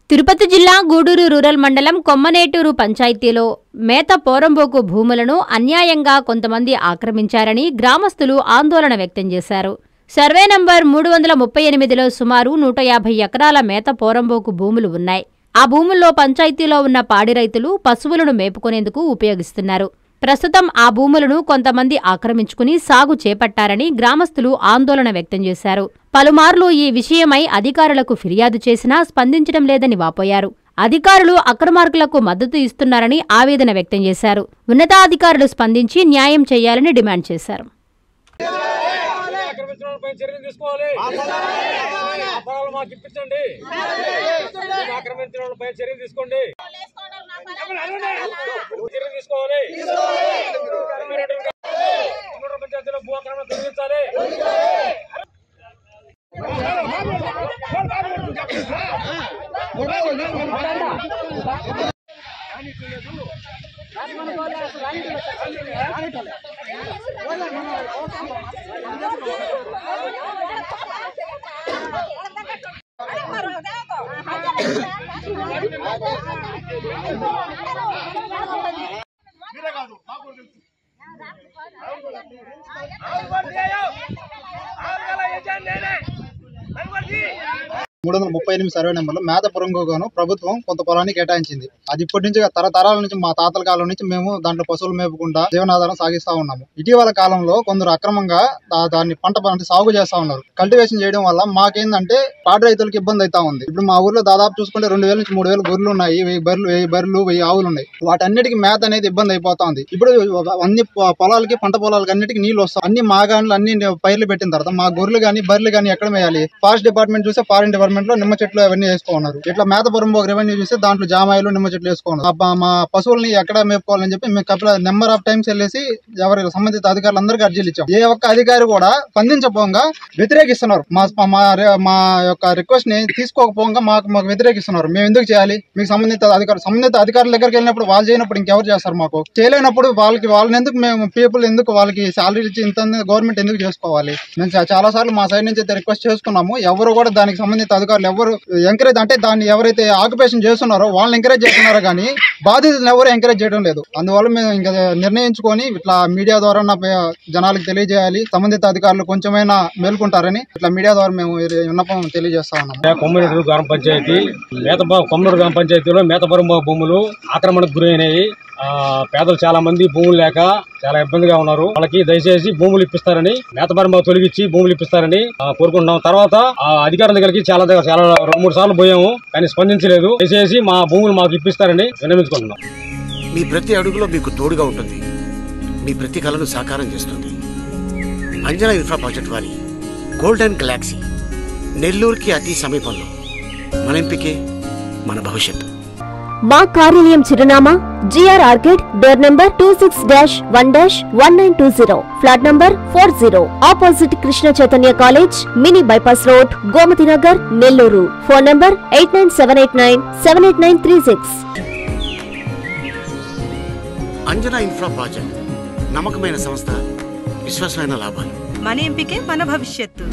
తిరుపతి జిల్లా గూడూరు రూరల్ మండలం కొమ్మనేటూరు పంచాయతీలో మేత పోరంబోకు భూములను అన్యాయంగా కొంతమంది ఆక్రమించారని గ్రామస్తులు ఆందోళన వ్యక్తం చేశారు. సర్వే నంబర్ 338లో సుమారు 150 ఎకరాల మేత పోరంబోకు భూములు ఉన్నాయి. ఆ భూముల్లో పంచాయతీలో ఉన్న పాడి రైతులు పశువులను మేపుకునేందుకు ఉపయోగిస్తున్నారు. ప్రస్తుతం ఆ భూములను కొంతమంది ఆక్రమించుకుని సాగు చేపట్టారని గ్రామస్తులు ఆందోళన వ్యక్తం చేశారు. పలుమార్లు ఈ విషయమై అధికారులకు ఫిర్యాదు చేసినా స్పందించడం లేదని వాపోయారు. అధికారులు అక్రమార్కులకు మద్దతు ఇస్తున్నారని ఆవేదన వ్యక్తం చేశారు. ఉన్నతాధికారులు స్పందించి న్యాయం చేయాలని డిమాండ్ చేశారు. సర్వే నెంబర్లో మేత పొరంబోకును ప్రభుత్వం కొంత పొలాన్ని కేటాయించింది. అది ఇప్పటి నుంచి తరతరాల నుంచి మా తాతల కాలం నుంచి మేము దాంట్లో పశువులు మేపుకుంటా జీవనాధారం సాగిస్తా ఉన్నాము. ఇటీవల కాలంలో కొందరు అక్రమంగా దాన్ని పంట సాగు చేస్తా ఉన్నారు. కల్టివేషన్ చేయడం వల్ల మాకేందంటే పాడి రైతులకు ఇబ్బంది అవుతా ఉంది. ఇప్పుడు మా ఊర్లో దాదాపు చూసుకుంటే 2000 నుంచి 3000 గొర్రెలు ఉన్నాయి, 1000 బర్రెలు 1000 ఆవులు ఉన్నాయి. వాటన్నిటికీ మేత అనేది ఇబ్బంది అయిపోతా ఉంది. ఇప్పుడు అన్ని పొలాలకి పంట పొలాలకి అన్నిటికీ నీళ్లు వస్తాయి. అన్ని మాగాన్లు అన్ని పైర్లు పెట్టిన తర్వాత మా గొర్రెలు గానీ బర్రెలు గానీ ఎక్కడ మేయాలి? ఫారెస్ట్ డిపార్ట్మెంట్ చూస్తే ఫారెస్ట్ డిపార్ట్మెంట్ లో నిమ్మ చెట్లు అవన్నీ వేసుకున్నారు. ఇట్లా మేత పొరంబోకు రెవెన్యూ చూస్తే దాంట్లో జామాయిలు నిమ్మ చెట్లు వేసుకున్నారు. మా పశువుల్ని ఎక్కడ మేపుకోవాలని చెప్పి మేము నెంబర్ ఆఫ్ టైమ్స్ వెళ్ళేసి ఎవరి సంబంధిత అధికారులందరికీ అర్జీలు ఇచ్చాం. ఏ ఒక్క అధికారి కూడా స్పందించపోగా వ్యతిరేకిస్తున్నారు. మా యొక్క రిక్వెస్ట్ ని తీసుకోకపోగా మాకు వ్యతిరేకిస్తున్నారు. మేము ఎందుకు చేయాలి? మీకు సంబంధిత అధికారుల దగ్గరికి వెళ్ళినప్పుడు వాళ్ళు చేయనప్పుడు ఇంకెవరు చేస్తారు? మాకు చేయలేనప్పుడు వాళ్ళని ఎందుకు మేము పీపుల్ ఎందుకు వాళ్ళకి శాలరీ ఇచ్చి ఇంత గవర్నమెంట్ ఎందుకు చేసుకోవాలి? మేము చాలా సార్లు మా సైడ్ నుంచి అయితే రిక్వెస్ట్ చేసుకున్నాము. ఎవరు కూడా దానికి సంబంధిత అధికారులు ఎవరు ఎంకరేజ్ అంటే దాన్ని ఎవరైతే ఆక్యుపేషన్ చేస్తున్నారో వాళ్ళని ఎంకరేజ్ చేస్తున్నారో కానీ బాధితులను ఎవరు ఎంకరేజ్ చేయడం లేదు. అందువల్ల మేము ఇంకా నిర్ణయించుకొని ఇట్లా మీడియా ద్వారా జనాలకు తెలియజేయాలి. సంబంధిత అధికారులు కొంచెమైనా మేల్కొంటారని ఇట్లా మీడియా ద్వారా మేము విన్నపం తెలియజేస్తా ఉన్నాము. కొమ్మనూరు గ్రామ పంచాయతీ కొమ్మనూరు గ్రామ పంచాయతీలో మేత పొరంబోకు భూములు ఆక్రమణకు గురైనాయి. పేదలు చాలా మంది భూములు లేక చాలా ఇబ్బందిగా ఉన్నారు. వాళ్ళకి దయచేసి భూములు ఇప్పిస్తారని, మేత పొరంబోకు తొలగించి భూములు ఇప్పిస్తారని కోరుకుంటున్నాం. తర్వాత అధికారుల దగ్గరికి చాలా 2-3 సార్లు పోయాము కానీ స్పందించలేదు. దయచేసి మా భూములు మాకు ఇప్పిస్తారని విన్నవించుకుంటున్నాం. మీ ప్రతి అడుగులో మీకు తోడుగా ఉంటుంది. మీ ప్రతి కలను సాకారం చేస్తుంది. అంజనా ఇన్ఫ్రా ప్రాజెక్ట్ వారి గోల్డెన్ గెలాక్సీ నెల్లూరుకి అతి సమీపంలో. మన ఎంపికే మన భవిష్యత్తు. మా కార్యాలయం చిరునామా GR orchid, door number 26-1-1920, flat number 40, opposite Krishna Chaitanya college, mini bypass road, Gomathi Nagar, Nellore. Phone number 8978978936. Anjana infra project నమ్మకమైన సంస్థ, విశ్వాసమైన లాభాలు. మన ఎంపికే మన భవిష్యత్తు.